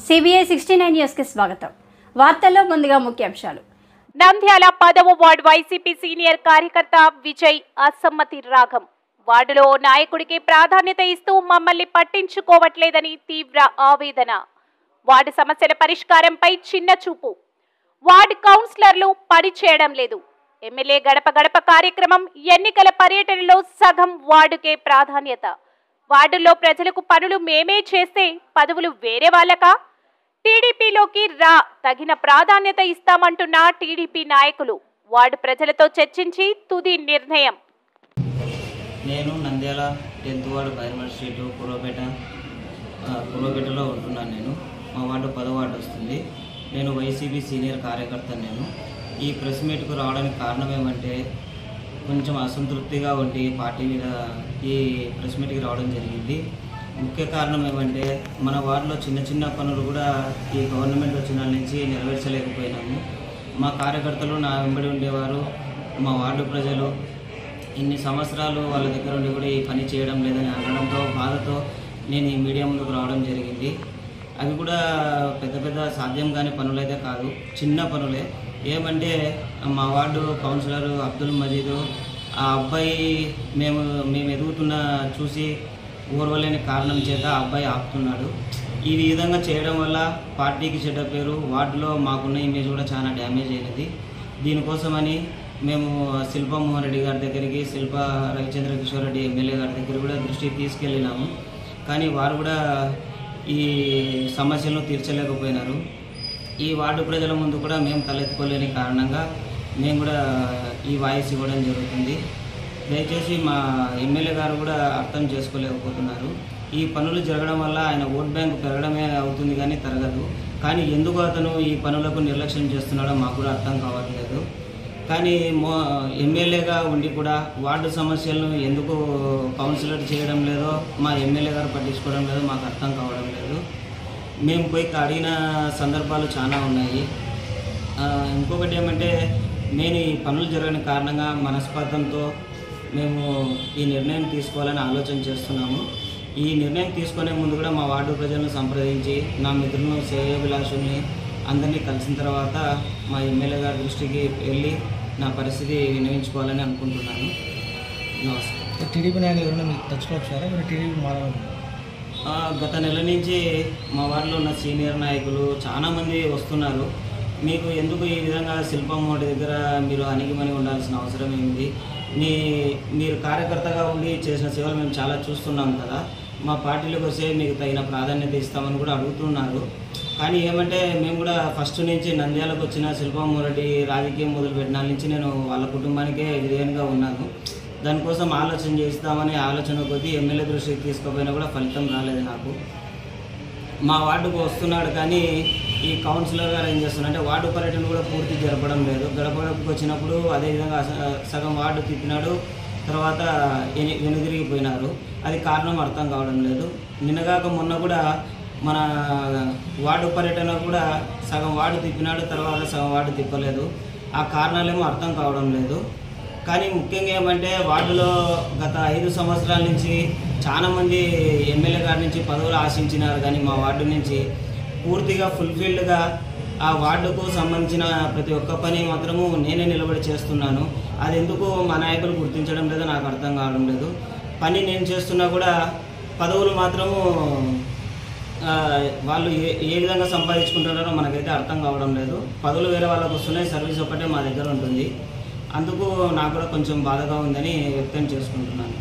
CBI 69 news కి స్వాగతం. వార్తల్లో ముందుగా ముఖ్యాంశాలు. నంద్యాల 10వ వార్డు వైసీపీ సీనియర్ కార్యకర్త విజయ్ అసమ్మతి రాగం. వార్డులో నాయకుడికి ప్రాధాన్యత ఇస్తూ మమ్మల్ని పట్టించుకోవట్లేదని తీవ్ర ఆవేదన. వార్డు సమస్యల పరిష్కారంపై చిన్న చూపు. వార్డు కౌన్సిలర్లు పని చేయడం లేదు. ఎమ్మెల్యే గడప గడప కార్యక్రమం ఎన్నికల పర్యటనలో సగం వార్డుకే ప్రాధాన్యత. వార్డుల్లో ప్రజలకు పనులు మేమే చేస్తే పదవులు వేరే వాళ్ళకా? టీడీపీలోకి రా, తగిన ప్రాధాన్యత ఇస్తామంటున్న టీడీపీ నాయకులు. వార్డు ప్రజలతో చర్చించి తుది నిర్ణయం. నేను Nandyal 10th ward Bairmal street పూర్వపేటలో ఉంటున్నాను. నేను మా వార్డు 10వ వార్డు వస్తుంది. నేను వైసీపీ సీనియర్ కార్యకర్త. నేను ఈ ప్రెస్ మీట్కు రావడానికి కారణం ఏమంటే కొంచెం అసంతృప్తిగా ఉండి పార్టీ మీద ఈ ప్రెస్ మీట్కి రావడం జరిగింది. ముఖ్య కారణం ఏమంటే మన వార్డులో చిన్న చిన్న పనులు కూడా ఈ గవర్నమెంట్ వచ్చిన నుంచి నెరవేర్చలేకపోయినాము. మా కార్యకర్తలు నా వెంబడి ఉండేవారు. మా వార్డు ప్రజలు ఇన్ని సంవత్సరాలు వాళ్ళ దగ్గర ఉండి కూడా ఈ పని చేయడం లేదని అనడంతో బాధతో నేను ఈ మీడియా ముందుకు రావడం జరిగింది. అవి కూడా పెద్ద పెద్ద సాధ్యం కాని పనులైతే కాదు, చిన్న పనులే. ఏమంటే మా వార్డు కౌన్సిలర్ అబ్దుల్ మజీద్ ఆ అబ్బాయి మేము ఎదుగుతున్న చూసి ఓర్వలేని కారణం చేత ఆ అబ్బాయి ఆపుతున్నాడు. ఈ విధంగా చేయడం వల్ల పార్టీకి చెడ్డ పేరు, వార్డులో మాకున్న ఇమేజ్ కూడా చాలా డ్యామేజ్ అయినది. దీనికోసమని మేము శిల్పా మోహన్ రెడ్డి గారి దగ్గరికి, శిల్పా రవిచంద్ర కిషోర్ రెడ్డి ఎమ్మెల్యే గారి దగ్గర కూడా దృష్టికి తీసుకెళ్ళినాము. కానీ వారు కూడా ఈ సమస్యలను తీర్చలేకపోయినారు. ఈ వార్డు ప్రజల ముందు కూడా మేము తలెత్తుకోలేని కారణంగా మేము కూడా ఈ వాయిస్ ఇవ్వడం జరుగుతుంది. దయచేసి మా ఎమ్మెల్యే గారు కూడా అర్థం చేసుకోలేకపోతున్నారు. ఈ పనులు జరగడం వల్ల ఆయన ఓట్ బ్యాంక్ పెరగడమే అవుతుంది కానీ తరగదు. కానీ ఎందుకు అతను ఈ పనులకు నిర్లక్ష్యం చేస్తున్నాడో మాకు కూడా అర్థం కావట్లేదు. కానీ ఎమ్మెల్యేగా ఉండి కూడా వార్డు సమస్యలను ఎందుకు కౌన్సిలర్ చేయడం లేదో, మా ఎమ్మెల్యే గారు పట్టించుకోవడం లేదో మాకు అర్థం కావడం లేదు. మేము పోయి అడిగిన సందర్భాలు చాలా ఉన్నాయి. ఇంకొకటి ఏమంటే నేను ఈ పనులు జరగని కారణంగా మనస్పాతంతో మేము ఈ నిర్ణయం తీసుకోవాలని ఆలోచన చేస్తున్నాము. ఈ నిర్ణయం తీసుకునే ముందు కూడా మా వార్డు ప్రజలను సంప్రదించి నా మిత్రులను, శ్రేయోభిలాషుల్ని అందరినీ కలిసిన తర్వాత మా ఎమ్మెల్యే గారి దృష్టికి వెళ్ళి నా పరిస్థితి వినియోగించుకోవాలని అనుకుంటున్నాను. నమస్కారం. టీడీపీ నాయకులు ఎవరైనా మీకు టచ్లో వచ్చారా? మీరు టీడీపీ మారాలి? గత నెల నుంచి మా వార్డులో ఉన్న సీనియర్ నాయకులు చాలామంది వస్తున్నారు. మీకు ఎందుకు ఈ విధంగా శిల్పం మోటి దగ్గర మీరు అణిగిమని ఉండాల్సిన అవసరం ఏమిటి? మీరు కార్యకర్తగా ఉండి చేసిన సేవలు మేము చాలా చూస్తున్నాం కదా, మా పార్టీలోకి వస్తే మీకు తగిన ప్రాధాన్యత ఇస్తామని కూడా అడుగుతున్నారు. కానీ ఏమంటే మేము కూడా ఫస్ట్ నుంచి నంద్యాలకు వచ్చిన శిల్పం రెడ్డి రాజకీయం మొదలుపెట్టిన నుంచి నేను వాళ్ళ కుటుంబానికే విధేయంగా ఉన్నాను. దానికోసం ఆలోచన చేస్తామని ఆలోచన కొద్దీ ఎమ్మెల్యే దృష్టికి తీసుకుపోయినా కూడా ఫలితం రాలేదు నాకు. మా వార్డుకు వస్తున్నాడు కానీ ఈ కౌన్సిలర్ గారు ఏం చేస్తున్నారంటే వార్డు పర్యటన కూడా పూర్తి జరపడం లేదు. గడపడకు వచ్చినప్పుడు అదేవిధంగా సగం వార్డు తిప్పినాడు, తర్వాత వెనుదిరిగిపోయినారు. అది కారణం అర్థం కావడం లేదు. నిన్నగాక మొన్న కూడా మన వార్డు పర్యటన కూడా సగం వార్డు తిప్పినాడు, తర్వాత సగం వార్డు తిప్పలేదు. ఆ కారణాలేమో అర్థం కావడం లేదు. కానీ ముఖ్యంగా ఏమంటే వార్డులో గత 5 సంవత్సరాల నుంచి చాలామంది ఎమ్మెల్యే గారి నుంచి పదవులు ఆశించినారు. కానీ మా వార్డు నుంచి పూర్తిగా ఫుల్ఫిల్డ్గా ఆ వార్డుకు సంబంధించిన ప్రతి ఒక్క పని మాత్రము నేనే నిలబడి చేస్తున్నాను. అది ఎందుకు మా నాయకులు గుర్తించడం లేదో నాకు అర్థం కావడం లేదు. పని నేను చేస్తున్నా కూడా పదవులు మాత్రము వాళ్ళు ఏ విధంగా సంపాదించుకుంటున్నారో మనకైతే అర్థం కావడం లేదు. పదవులు వేరే వాళ్ళకు వస్తున్నాయి, సర్వీస్ ఒకటే మా దగ్గర ఉంటుంది. అందుకు నాకు కూడా కొంచెం బాధగా ఉందని వ్యక్తం చేసుకుంటున్నాను.